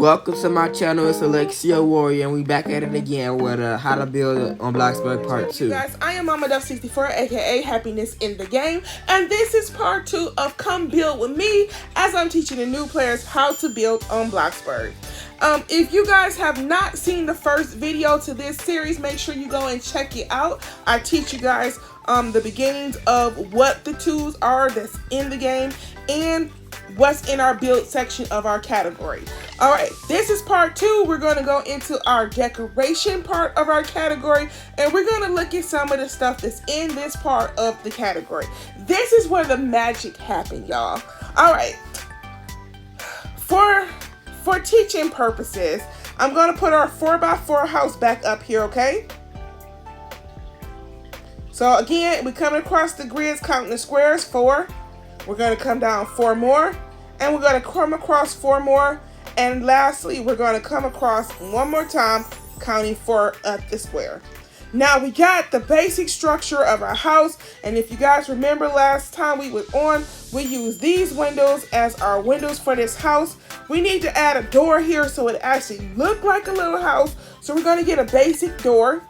Welcome to my channel. It's Alexia Warrior, and we back at it again with how to build on Bloxburg Part 2. Guys, I am Mama Duff 64, aka Happiness in the Game, and this is part 2 of Come Build with me as I'm teaching the new players how to build on Bloxburg. If you guys have not seen the first video to this series, make sure you go and check it out. I teach you guys the beginnings of what the tools are that's in the game and what's in our build section of our category. Alright, this is part 2. We're going to go into our decoration part of our category, and we're going to look at some of the stuff that's in this part of the category. This is where the magic happened, y'all. Alright, for teaching purposes, I'm going to put our 4x4 house back up here, okay? So again, we're coming across the grids, counting the squares, 4. We're going to come down 4 more, and we're going to come across 4 more, and lastly, we're going to come across one more time, counting 4 up the square. Now we got the basic structure of our house, and if you guys remember last time we were on, we used these windows as our windows for this house. We need to add a door here so it actually look like a little house. So we're going to get a basic door,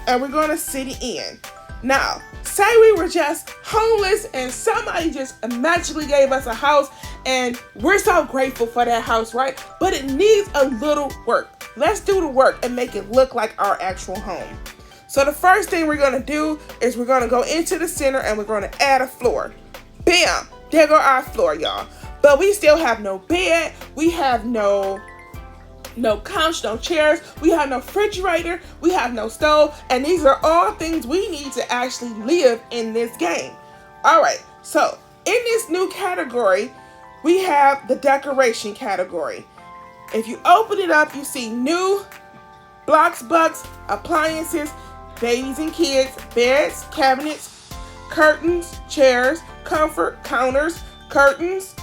and we're going to sit it in. Now, say we were just homeless and somebody just magically gave us a house, and we're so grateful for that house, right? But it needs a little work. Let's do the work and make it look like our actual home. So the first thing we're going to do is we're going to go into the center and we're going to add a floor. Bam! There go our floor, y'all. But we still have no bed. We have no couch, no chairs, we have no refrigerator, we have no stove, and these are all things we need to actually live in this game. Alright, so in this new category, we have the decoration category. If you open it up, you see new Bloxburg appliances, babies and kids, beds, cabinets, curtains, chairs, comfort, counters, curtains,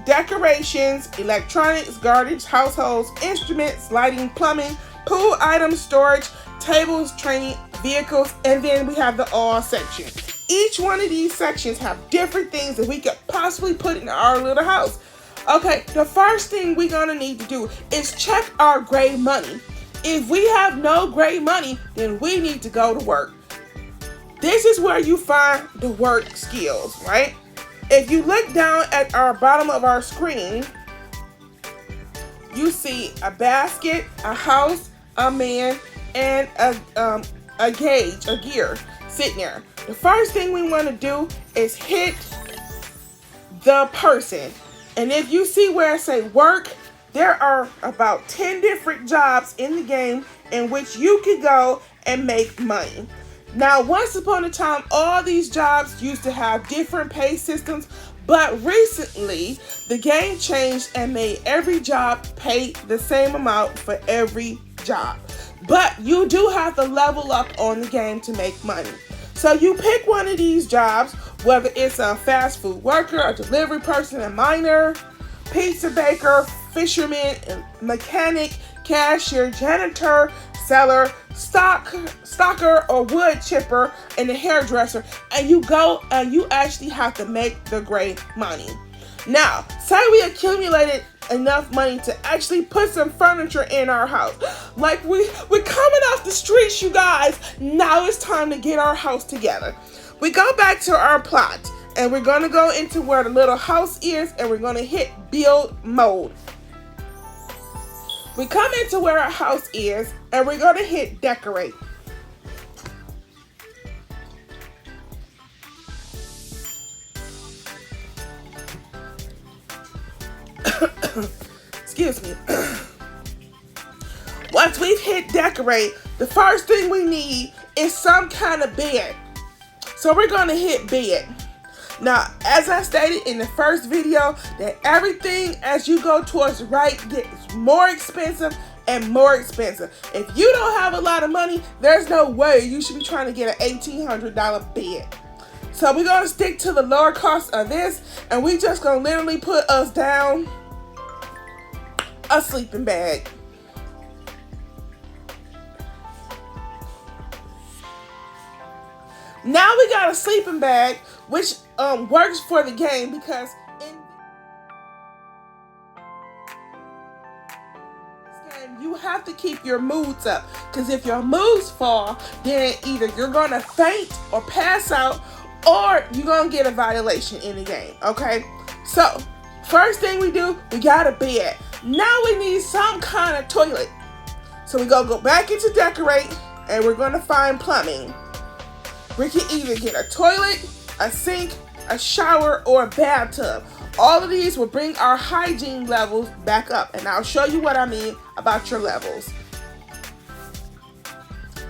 decorations, electronics, garbage, households, instruments, lighting, plumbing, pool items, storage, tables, training, vehicles, and then we have the all section. Each one of these sections have different things that we could possibly put in our little house. Okay, the first thing we're gonna need to do is check our gray money. If we have no gray money, then we need to go to work. This is where you find the work skills, right? If you look down at our bottom of our screen, you see a basket, a house, a man, and a gauge, a gear sitting there. The first thing we want to do is hit the person. And if you see where it say work, there are about 10 different jobs in the game in which you could go and make money. Now, once upon a time, all these jobs used to have different pay systems, but recently, the game changed and made every job pay the same amount for every job. But you do have to level up on the game to make money. So you pick one of these jobs, whether it's a fast food worker, a delivery person, a miner, pizza baker, fisherman, mechanic, cashier, janitor, seller, stocker, or wood chipper, and a hairdresser, and you go and you actually have to make the great money. Now, say we accumulated enough money to actually put some furniture in our house. Like we're coming off the streets, you guys. Now it's time to get our house together. We go back to our plot, and we're gonna go into where the little house is, and we're gonna hit build mode. We come into where our house is, and we're going to hit decorate. Excuse me. Once we've hit decorate, the first thing we need is some kind of bed. So we're going to hit bed. Now, as I stated in the first video, that everything as you go towards the right gets more expensive and more expensive. If you don't have a lot of money, there's no way you should be trying to get an $1,800 bed. So we're going to stick to the lower cost of this, and we just going to literally put us down a sleeping bag. Now we got a sleeping bag, which works for the game because And you have to keep your moods up, because if your moods fall, then either you're gonna faint or pass out, or you're gonna get a violation in the game. Okay, so first thing we do, we got a bed. Now we need some kind of toilet, so we go back into decorate, and we're gonna find plumbing. We can either get a toilet, a sink, a shower, or a bathtub. All of these will bring our hygiene levels back up, and I'll show you what I mean about your levels.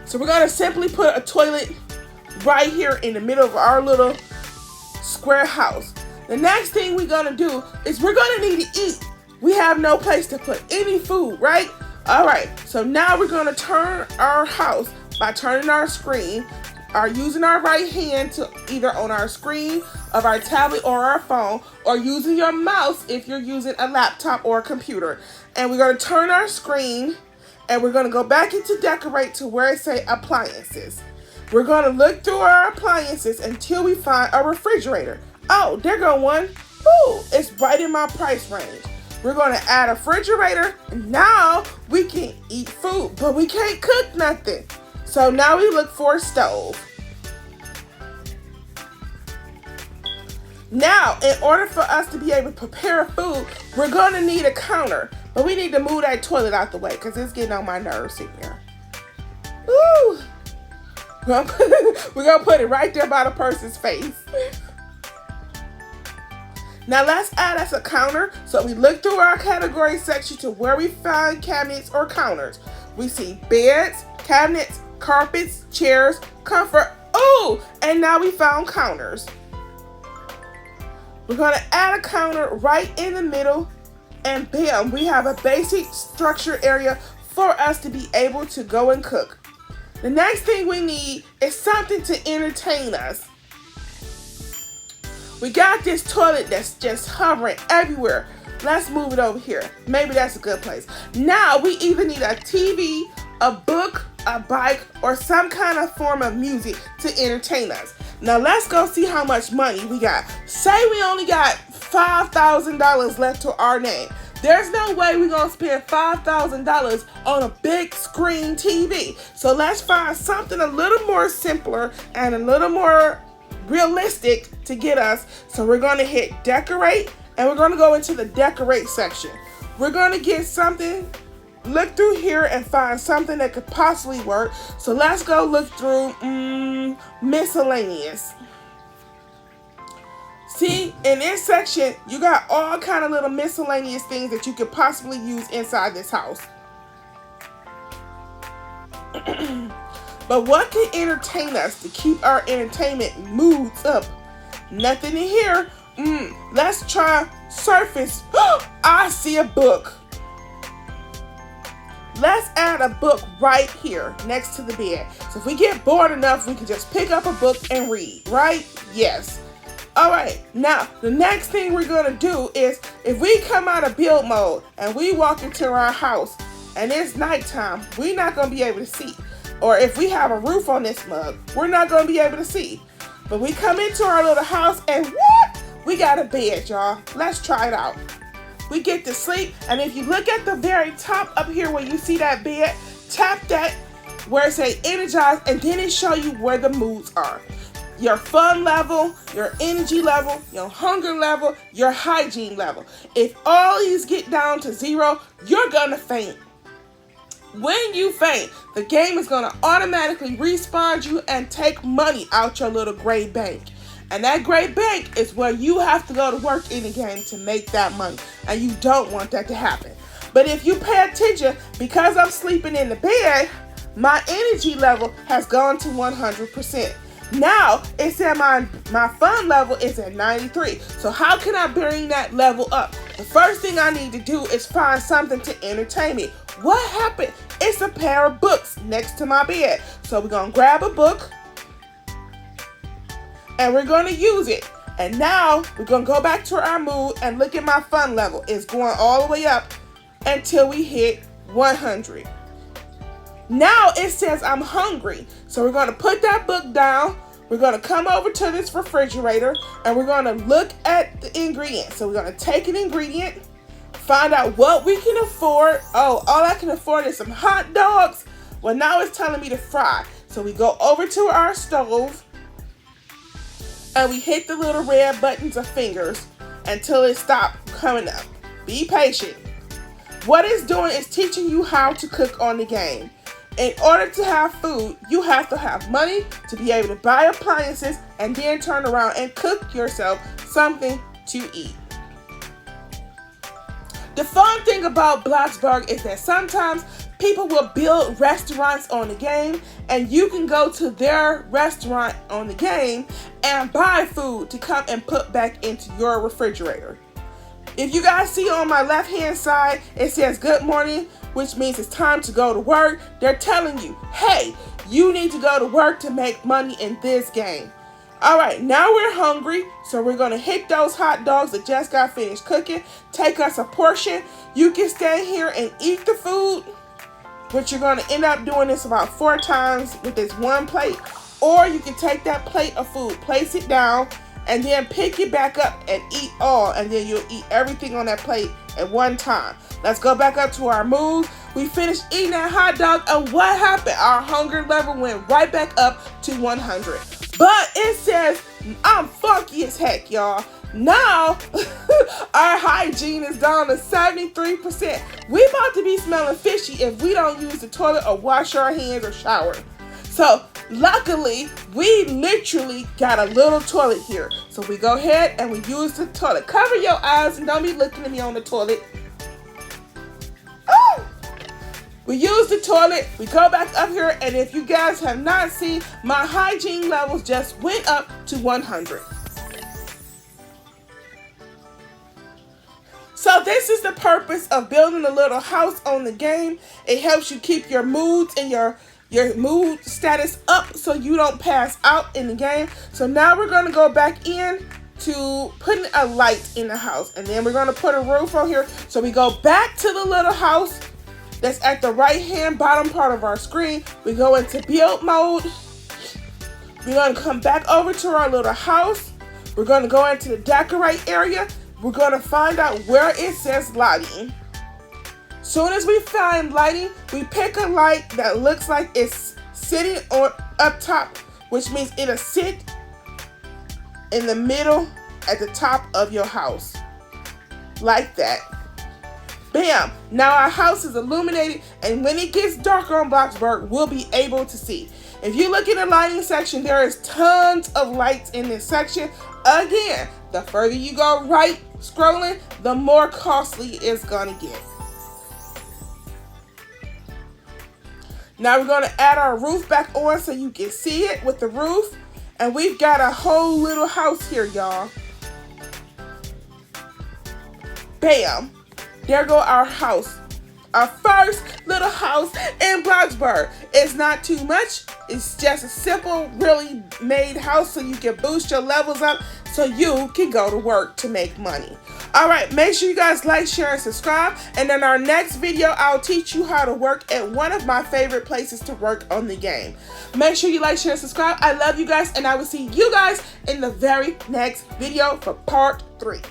So we're gonna simply put a toilet right here in the middle of our little square house. The next thing we're gonna do is we're gonna need to eat. We have no place to put any food, right? All right, so now we're gonna turn our house by turning our screen, using our right hand to either on our screen of our tablet or our phone, or using your mouse if you're using a laptop or a computer. And we're gonna turn our screen, and we're gonna go back into decorate to where it say appliances. We're gonna look through our appliances until we find a refrigerator. Oh, there go one. Ooh, it's right in my price range. We're gonna add a refrigerator, and now we can eat food, but we can't cook nothing. So now we look for a stove. Now, in order for us to be able to prepare food, we're gonna need a counter, but we need to move that toilet out the way because it's getting on my nerves sitting here. Ooh. We're gonna put it right there by the person's face. Now let's add us a counter. So we look through our category section to where we find cabinets or counters. We see beds, cabinets, carpets, chairs, comfort. Oh, and now we found counters. We're gonna add a counter right in the middle, and bam, we have a basic structure area for us to be able to go and cook. The next thing we need is something to entertain us. We got this toilet that's just hovering everywhere. Let's move it over here. Maybe that's a good place. Now we either need a TV, a book, a bike, or some kind of form of music to entertain us. Now let's go see how much money we got. Say we only got $5,000 left to our name. There's no way we're gonna spend $5,000 on a big screen TV. So let's find something a little more simpler and a little more realistic to get us. So we're gonna hit decorate, and we're gonna go into the decorate section. We're gonna get something, look through here and find something that could possibly work. So let's go look through miscellaneous. See, in this section, you got all kind of little miscellaneous things that you could possibly use inside this house. But what can entertain us to keep our entertainment moods up? Nothing in here. Let's try surface. I see a book. Let's add a book right here next to the bed. So if we get bored enough, we can just pick up a book and read, right? Yes. All right, now the next thing we're gonna do is if we come out of build mode and we walk into our house and it's nighttime, we're not gonna be able to see. Or if we have a roof on this mug, we're not gonna be able to see. But we come into our little house and what? We got a bed, y'all. Let's try it out. We get to sleep, and if you look at the very top up here where you see that bed, tap that where it say energize, and then it show you where the moods are. Your fun level, your energy level, your hunger level, your hygiene level. If all these get down to 0, you're gonna faint. When you faint, the game is gonna automatically respawn you and take money out your little gray bank. And that gray bank is where you have to go to work in the game to make that money. And you don't want that to happen. But if you pay attention, because I'm sleeping in the bed, my energy level has gone to 100%. Now, it said my fun level is at 93. So how can I bring that level up? The first thing I need to do is find something to entertain me. What happened? It's a pair of books next to my bed. So we're going to grab a book and we're going to use it. And now we're going to go back to our mood and look at my fun level. It's going all the way up until we hit 100. Now it says I'm hungry. So we're going to put that book down. We're going to come over to this refrigerator and we're going to look at the ingredients. So we're going to take an ingredient, find out what we can afford. Oh, all I can afford is some hot dogs. Well, now it's telling me to fry. So we go over to our stove and we hit the little red buttons of fingers until it stops coming up. Be patient. What it's doing is teaching you how to cook on the game. In order to have food, you have to have money to be able to buy appliances and then turn around and cook yourself something to eat. The fun thing about Bloxburg is that sometimes people will build restaurants on the game and you can go to their restaurant on the game and buy food to come and put back into your refrigerator. If you guys see on my left hand side, it says good morning, which means it's time to go to work. They're telling you, hey, you need to go to work to make money in this game. All right, now we're hungry, so we're gonna hit those hot dogs that just got finished cooking. Take us a portion. You can stay here and eat the food, but you're gonna end up doing this about 4 times with this one plate. Or you can take that plate of food, place it down, and then pick it back up and eat all, and then you'll eat everything on that plate at one time. Let's go back up to our moves. We finished eating that hot dog, and what happened? Our hunger level went right back up to 100. But it says I'm funky as heck, y'all. Now, our hygiene is down to 73%. We about to be smelling fishy if we don't use the toilet or wash our hands or shower. So, luckily, we literally got a little toilet here. So we go ahead and we use the toilet. Cover your eyes and don't be looking at me on the toilet. Oh! We use the toilet, we go back up here, and if you guys have not seen, my hygiene levels just went up to 100. So this is the purpose of building a little house on the game. It helps you keep your moods and your mood status up so you don't pass out in the game. So now we're going to go back in to putting a light in the house, and then we're going to put a roof on here. So we go back to the little house that's at the right hand bottom part of our screen. We go into build mode. We're going to come back over to our little house. We're going to go into the decorate area. We're going to find out where it says lighting. Soon as we find lighting, we pick a light that looks like it's sitting on up top, which means it'll sit in the middle at the top of your house. Like that. Bam! Now our house is illuminated, and when it gets darker on Bloxburg, we'll be able to see. If you look in the lighting section, there is tons of lights in this section. Again, the further you go right scrolling, the more costly it's gonna get. Now we're gonna add our roof back on so you can see it with the roof. And we've got a whole little house here, y'all. Bam! There go our house. Our first little house in Bloxburg. It's not too much. It's just a simple, really made house so you can boost your levels up so you can go to work to make money. All right, make sure you guys like, share, and subscribe. And in our next video, I'll teach you how to work at one of my favorite places to work on the game. Make sure you like, share, and subscribe. I love you guys, and I will see you guys in the very next video for part 3.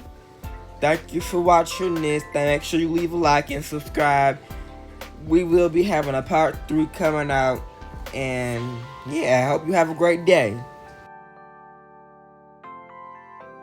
Thank you for watching this. Make sure you leave a like and subscribe. We will be having a part 3 coming out. And yeah, I hope you have a great day.